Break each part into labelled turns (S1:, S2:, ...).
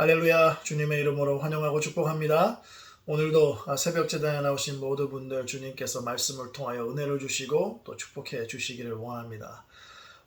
S1: 할렐루야. 주님의 이름으로 환영하고 축복합니다. 오늘도 새벽 제단에 나오신 모든 분들 주님께서 말씀을 통하여 은혜를 주시고 또 축복해 주시기를 원합니다.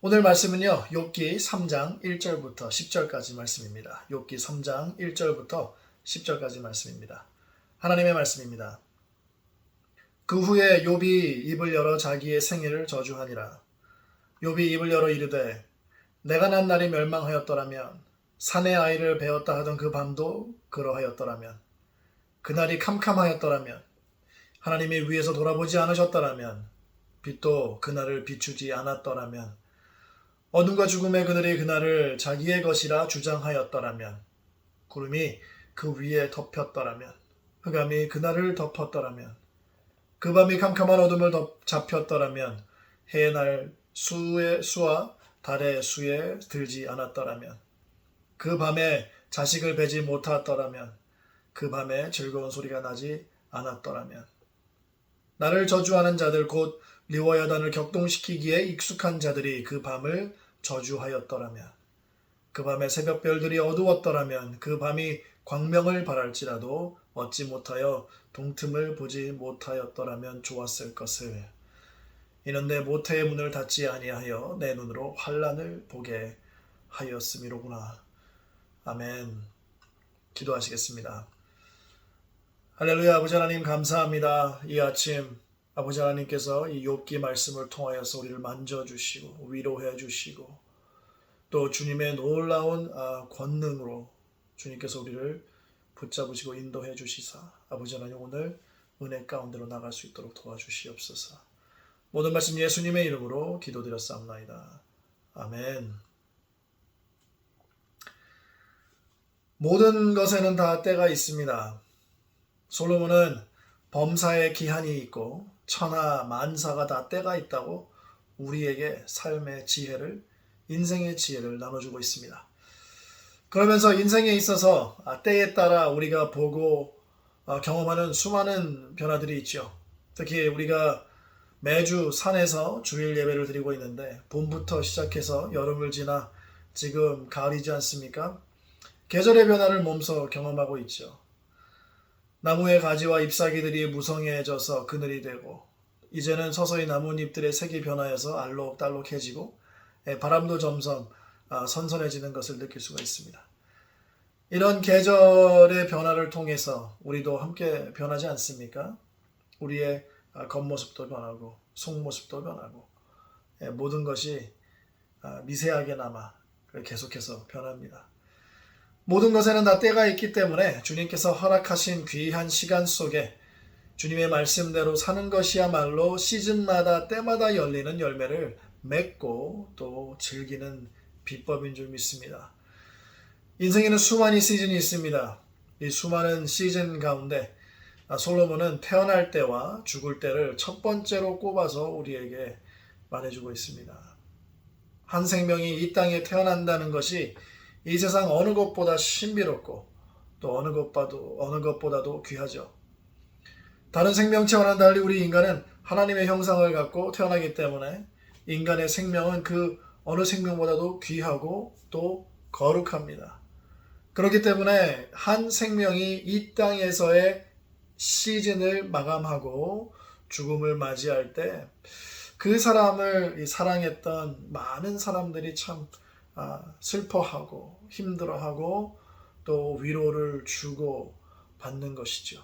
S1: 오늘 말씀은요, 욥기 3장 1절부터 10절까지 말씀입니다. 욥기 3장 1절부터 10절까지 말씀입니다. 하나님의 말씀입니다. 그 후에 욥이 입을 열어 자기의 생애를 저주하니라. 욥이 입을 열어 이르되 내가 난 날이 멸망하였더라면 사내 아이를 베었다 하던 그 밤도 그러하였더라면 그날이 캄캄하였더라면 하나님이 위에서 돌아보지 않으셨더라면 빛도 그날을 비추지 않았더라면 어둠과 죽음의 그들이 그날을 자기의 것이라 주장하였더라면 구름이 그 위에 덮였더라면 흑암이 그날을 덮었더라면 그 밤이 캄캄한 어둠을 잡혔더라면 해의 날 수의 수와 달의 수에 들지 않았더라면 그 밤에 자식을 베지 못하였더라면 그 밤에 즐거운 소리가 나지 않았더라면 나를 저주하는 자들 곧 리워야단을 격동시키기에 익숙한 자들이 그 밤을 저주하였더라면 그 밤에 새벽별들이 어두웠더라면 그 밤이 광명을 발할지라도 얻지 못하여 동틈을 보지 못하였더라면 좋았을 것을. 이는 내 모태의 문을 닫지 아니하여 내 눈으로 환난을 보게 하였음이로구나. 아멘. 기도하시겠습니다. 할렐루야. 아버지 하나님 감사합니다. 이 아침 아버지 하나님께서 이 욥기 말씀을 통하여서 우리를 만져주시고 위로해 주시고 또 주님의 놀라운 권능으로 주님께서 우리를 붙잡으시고 인도해 주시사 아버지 하나님 오늘 은혜 가운데로 나갈 수 있도록 도와주시옵소서. 모든 말씀 예수님의 이름으로 기도드렸사옵나이다. 아멘. 모든 것에는 다 때가 있습니다. 솔로몬은 범사에 기한이 있고 천하 만사가 다 때가 있다고 우리에게 삶의 지혜를, 인생의 지혜를 나눠주고 있습니다. 그러면서 인생에 있어서 때에 따라 우리가 보고 경험하는 수많은 변화들이 있죠. 특히 우리가 매주 산에서 주일 예배를 드리고 있는데 봄부터 시작해서 여름을 지나 지금 가을이지 않습니까? 계절의 변화를 몸소 경험하고 있죠. 나무의 가지와 잎사귀들이 무성해져서 그늘이 되고 이제는 서서히 나뭇잎들의 색이 변하여서 알록달록해지고 바람도 점점 선선해지는 것을 느낄 수가 있습니다. 이런 계절의 변화를 통해서 우리도 함께 변하지 않습니까? 우리의 겉모습도 변하고 속모습도 변하고 모든 것이 미세하게나마 계속해서 변합니다. 모든 것에는 다 때가 있기 때문에 주님께서 허락하신 귀한 시간 속에 주님의 말씀대로 사는 것이야말로 시즌마다 때마다 열리는 열매를 맺고 또 즐기는 비법인 줄 믿습니다. 인생에는 수많은 시즌이 있습니다. 이 수많은 시즌 가운데 솔로몬은 태어날 때와 죽을 때를 첫 번째로 꼽아서 우리에게 말해주고 있습니다. 한 생명이 이 땅에 태어난다는 것이 이 세상 어느 것보다 신비롭고 또 어느 것보다도 귀하죠. 다른 생명체와는 달리 우리 인간은 하나님의 형상을 갖고 태어나기 때문에 인간의 생명은 그 어느 생명보다도 귀하고 또 거룩합니다. 그렇기 때문에 한 생명이 이 땅에서의 시즌을 마감하고 죽음을 맞이할 때 그 사람을 사랑했던 많은 사람들이 참 슬퍼하고 힘들어하고 또 위로를 주고 받는 것이죠.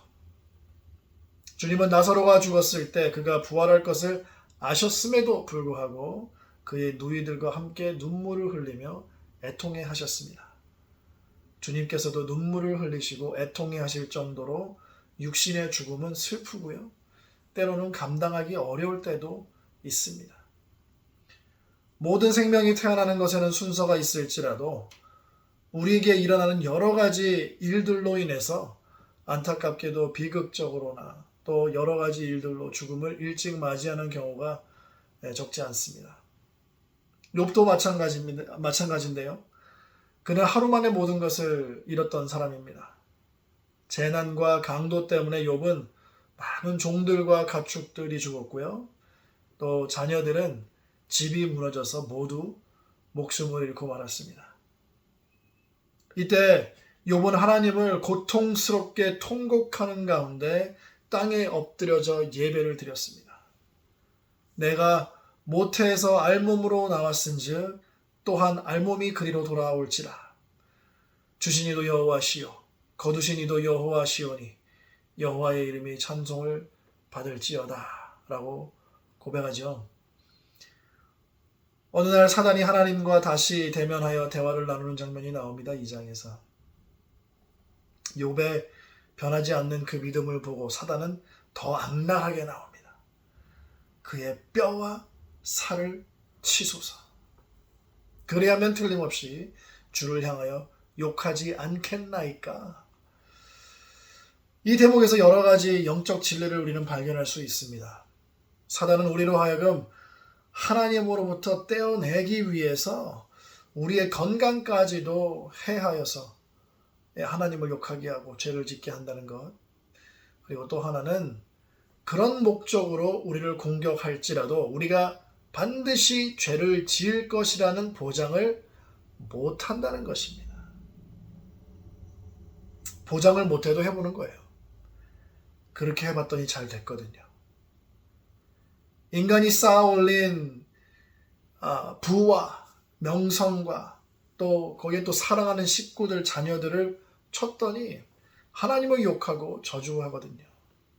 S1: 주님은 나사로가 죽었을 때 그가 부활할 것을 아셨음에도 불구하고 그의 누이들과 함께 눈물을 흘리며 애통해 하셨습니다. 주님께서도 눈물을 흘리시고 애통해 하실 정도로 육신의 죽음은 슬프고요. 때로는 감당하기 어려울 때도 있습니다. 모든 생명이 태어나는 것에는 순서가 있을지라도 우리에게 일어나는 여러 가지 일들로 인해서 안타깝게도 비극적으로나 또 여러 가지 일들로 죽음을 일찍 맞이하는 경우가 적지 않습니다. 욥도 마찬가지인데요. 그는 하루 만에 모든 것을 잃었던 사람입니다. 재난과 강도 때문에 욥은 많은 종들과 가축들이 죽었고요. 또 자녀들은 집이 무너져서 모두 목숨을 잃고 말았습니다. 이때 욥은 하나님을 고통스럽게 통곡하는 가운데 땅에 엎드려져 예배를 드렸습니다. 내가 모태에서 알몸으로 나왔은즉 또한 알몸이 그리로 돌아올지라. 주신 이도 여호와시요 거두신 이도 여호와시오니 여호와의 이름이 찬송을 받을지어다 라고 고백하죠. 어느 날 사단이 하나님과 다시 대면하여 대화를 나누는 장면이 나옵니다. 2장에서. 욥의 변하지 않는 그 믿음을 보고 사단은 더 악랄하게 나옵니다. 그의 뼈와 살을 치소서. 그래야면 틀림없이 주를 향하여 욕하지 않겠나이까. 이 대목에서 여러 가지 영적 진리를 우리는 발견할 수 있습니다. 사단은 우리로 하여금 하나님으로부터 떼어내기 위해서 우리의 건강까지도 해하여서 하나님을 욕하게 하고 죄를 짓게 한다는 것. 그리고 또 하나는 그런 목적으로 우리를 공격할지라도 우리가 반드시 죄를 지을 것이라는 보장을 못한다는 것입니다. 보장을 못해도 해보는 거예요. 그렇게 해봤더니 잘 됐거든요. 인간이 쌓아올린 부와 명성과 또 거기에 또 사랑하는 식구들, 자녀들을 쳤더니 하나님을 욕하고 저주하거든요.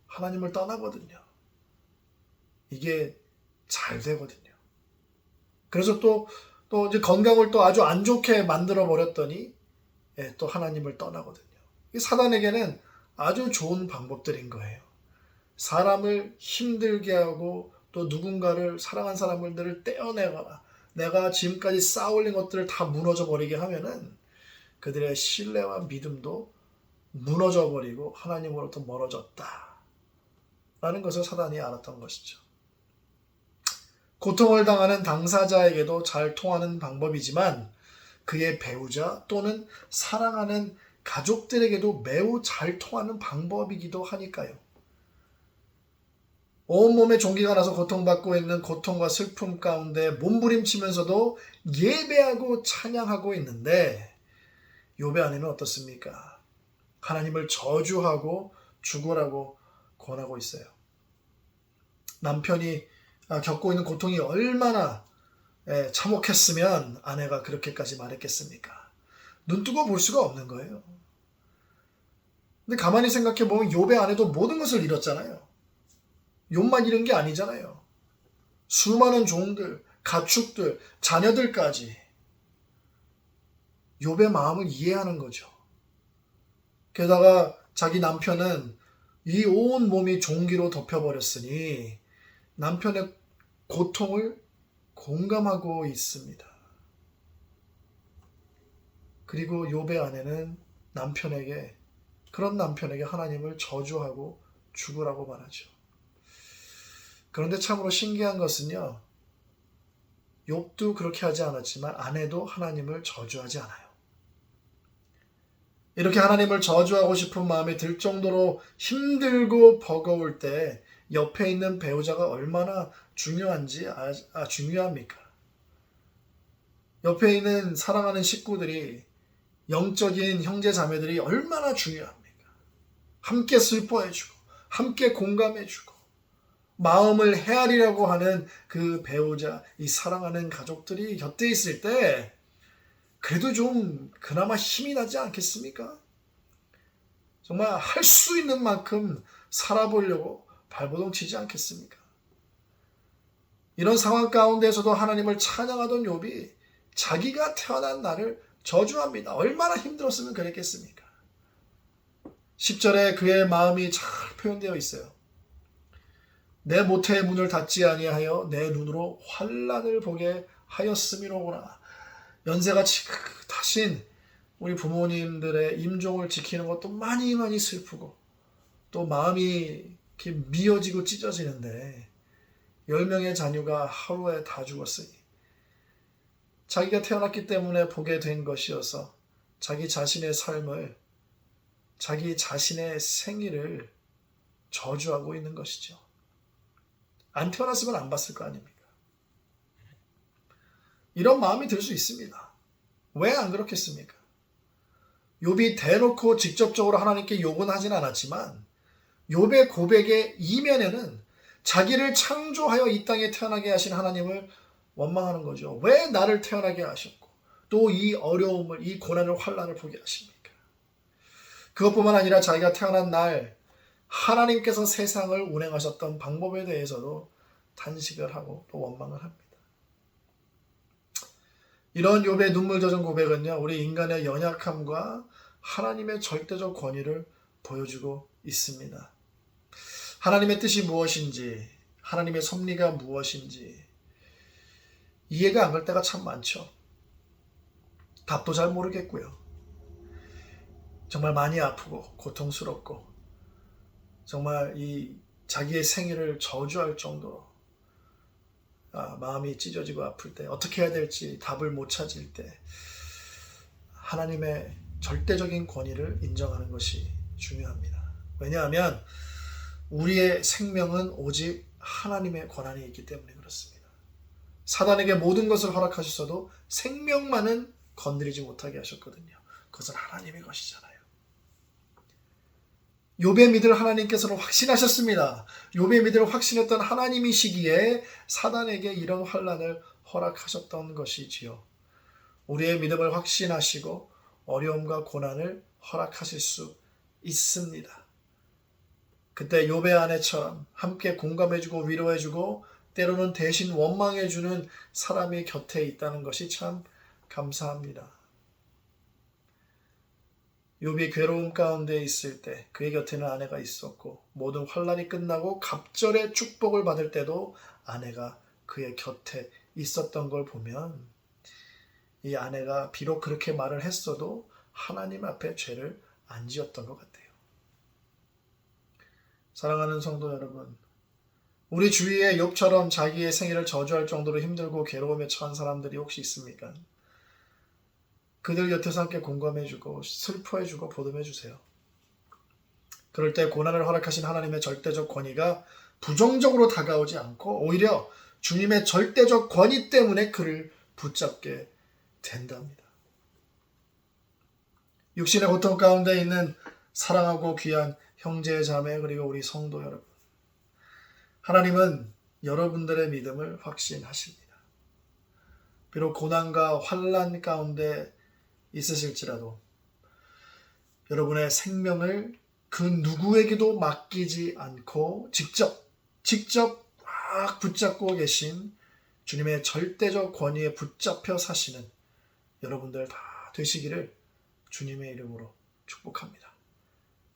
S1: 하나님을 떠나거든요. 이게 잘 되거든요. 그래서 또 이제 건강을 또 아주 안 좋게 만들어 버렸더니 또 하나님을 떠나거든요. 이 사단에게는 아주 좋은 방법들인 거예요. 사람을 힘들게 하고 또 누군가를 사랑한 사람들을 떼어내거나 내가 지금까지 쌓아올린 것들을 다 무너져 버리게 하면은 그들의 신뢰와 믿음도 무너져 버리고 하나님으로부터 멀어졌다 라는 것을 사단이 알았던 것이죠. 고통을 당하는 당사자에게도 잘 통하는 방법이지만 그의 배우자 또는 사랑하는 가족들에게도 매우 잘 통하는 방법이기도 하니까요. 온몸에 종기가 나서 고통받고 있는 고통과 슬픔 가운데 몸부림치면서도 예배하고 찬양하고 있는데 욥의 아내는 어떻습니까? 하나님을 저주하고 죽으라고 권하고 있어요. 남편이 겪고 있는 고통이 얼마나 참혹했으면 아내가 그렇게까지 말했겠습니까? 눈뜨고 볼 수가 없는 거예요. 근데 가만히 생각해 보면 욥의 아내도 모든 것을 잃었잖아요. 욥만 잃은 게 아니잖아요. 수많은 종들, 가축들, 자녀들까지. 욥의 마음을 이해하는 거죠. 게다가 자기 남편은 이 온 몸이 종기로 덮여버렸으니 남편의 고통을 공감하고 있습니다. 그리고 욥의 아내는 그런 남편에게 하나님을 저주하고 죽으라고 말하죠. 그런데 참으로 신기한 것은요, 욥도 그렇게 하지 않았지만 아내도 하나님을 저주하지 않아요. 이렇게 하나님을 저주하고 싶은 마음이 들 정도로 힘들고 버거울 때 옆에 있는 배우자가 얼마나 중요합니까? 옆에 있는 사랑하는 식구들이, 영적인 형제 자매들이 얼마나 중요합니까? 함께 슬퍼해주고 함께 공감해주고 마음을 헤아리려고 하는 그 배우자, 이 사랑하는 가족들이 곁에 있을 때 그래도 좀 그나마 힘이 나지 않겠습니까? 정말 할 수 있는 만큼 살아보려고 발버둥 치지 않겠습니까? 이런 상황 가운데서도 하나님을 찬양하던 욥이 자기가 태어난 날을 저주합니다. 얼마나 힘들었으면 그랬겠습니까? 10절에 그의 마음이 잘 표현되어 있어요. 내 모태의 문을 닫지 아니하여 내 눈으로 환난을 보게 하였음이로구나. 연세가 지긋하신 우리 부모님들의 임종을 지키는 것도 많이 많이 슬프고 또 마음이 이렇게 미어지고 찢어지는데 10명의 자녀가 하루에 다 죽었으니 자기가 태어났기 때문에 보게 된 것이어서 자기 자신의 삶을, 자기 자신의 생일을 저주하고 있는 것이죠. 안 태어났으면 안 봤을 거 아닙니까? 이런 마음이 들 수 있습니다. 왜 안 그렇겠습니까? 욥이 대놓고 직접적으로 하나님께 욕은 하진 않았지만 욥의 고백의 이면에는 자기를 창조하여 이 땅에 태어나게 하신 하나님을 원망하는 거죠. 왜 나를 태어나게 하셨고 또 이 어려움을, 이 고난을, 환난을 보게 하십니까? 그것뿐만 아니라 자기가 태어난 날 하나님께서 세상을 운행하셨던 방법에 대해서도 탄식을 하고 또 원망을 합니다. 이런 욥의 눈물 젖은 고백은요, 우리 인간의 연약함과 하나님의 절대적 권위를 보여주고 있습니다. 하나님의 뜻이 무엇인지, 하나님의 섭리가 무엇인지 이해가 안 갈 때가 참 많죠. 답도 잘 모르겠고요. 정말 많이 아프고 고통스럽고 정말 이 자기의 생애를 저주할 정도로 마음이 찢어지고 아플 때, 어떻게 해야 될지 답을 못 찾을 때 하나님의 절대적인 권위를 인정하는 것이 중요합니다. 왜냐하면 우리의 생명은 오직 하나님의 권한이 있기 때문에 그렇습니다. 사단에게 모든 것을 허락하셨어도 생명만은 건드리지 못하게 하셨거든요. 그것은 하나님의 것이잖아요. 욥의 믿을 하나님께서는 확신하셨습니다. 욥의 믿음을 확신했던 하나님이시기에 사단에게 이런 환난을 허락하셨던 것이지요. 우리의 믿음을 확신하시고 어려움과 고난을 허락하실 수 있습니다. 그때 욥의 아내처럼 함께 공감해주고 위로해주고 때로는 대신 원망해주는 사람이 곁에 있다는 것이 참 감사합니다. 욥이 괴로움 가운데 있을 때 그의 곁에는 아내가 있었고 모든 환난이 끝나고 갑절의 축복을 받을 때도 아내가 그의 곁에 있었던 걸 보면 이 아내가 비록 그렇게 말을 했어도 하나님 앞에 죄를 안 지었던 것 같아요. 사랑하는 성도 여러분, 우리 주위에 욥처럼 자기의 생애를 저주할 정도로 힘들고 괴로움에 처한 사람들이 혹시 있습니까? 그들 곁에서 함께 공감해주고 슬퍼해주고 보듬해주세요. 그럴 때 고난을 허락하신 하나님의 절대적 권위가 부정적으로 다가오지 않고 오히려 주님의 절대적 권위 때문에 그를 붙잡게 된답니다. 육신의 고통 가운데 있는 사랑하고 귀한 형제 자매 그리고 우리 성도 여러분, 하나님은 여러분들의 믿음을 확신하십니다. 비록 고난과 환난 가운데 있으실지라도 여러분의 생명을 그 누구에게도 맡기지 않고 직접 막 붙잡고 계신 주님의 절대적 권위에 붙잡혀 사시는 여러분들 다 되시기를 주님의 이름으로 축복합니다.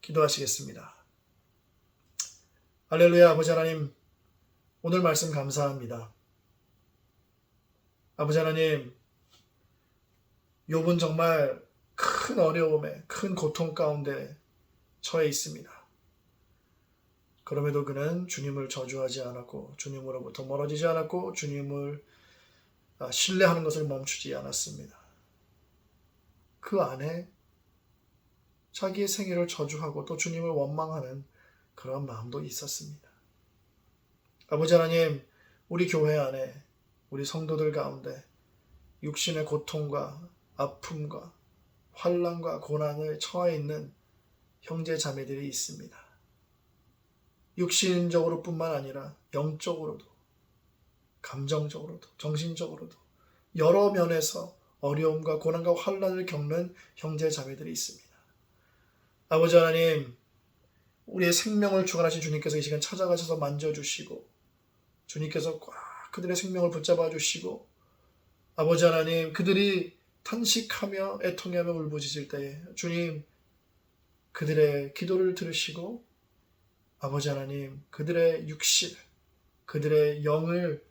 S1: 기도하시겠습니다. 할렐루야. 아버지 하나님, 오늘 말씀 감사합니다. 아버지 하나님, 욥은 정말 큰 어려움에 큰 고통 가운데 처해 있습니다. 그럼에도 그는 주님을 저주하지 않았고 주님으로부터 멀어지지 않았고 주님을 신뢰하는 것을 멈추지 않았습니다. 그 안에 자기의 생애를 저주하고 또 주님을 원망하는 그런 마음도 있었습니다. 아버지 하나님, 우리 교회 안에 우리 성도들 가운데 육신의 고통과 아픔과 환난과 고난을 처해 있는 형제 자매들이 있습니다. 육신적으로 뿐만 아니라 영적으로도 감정적으로도 정신적으로도 여러 면에서 어려움과 고난과 환난을 겪는 형제 자매들이 있습니다. 아버지 하나님, 우리의 생명을 주관하신 주님께서 이 시간 찾아가셔서 만져주시고 주님께서 꽉 그들의 생명을 붙잡아 주시고 아버지 하나님, 그들이 탄식하며 애통하며 울부짖을 때에 주님 그들의 기도를 들으시고 아버지 하나님, 그들의 육신, 그들의 영을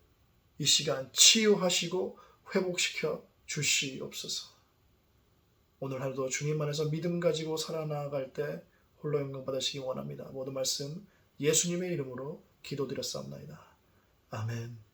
S1: 이 시간 치유하시고 회복시켜 주시옵소서. 오늘 하루도 주님 안에서 믿음 가지고 살아나갈 때 홀로 영광 받으시기 원합니다. 모든 말씀 예수님의 이름으로 기도드렸사옵나이다. 아멘.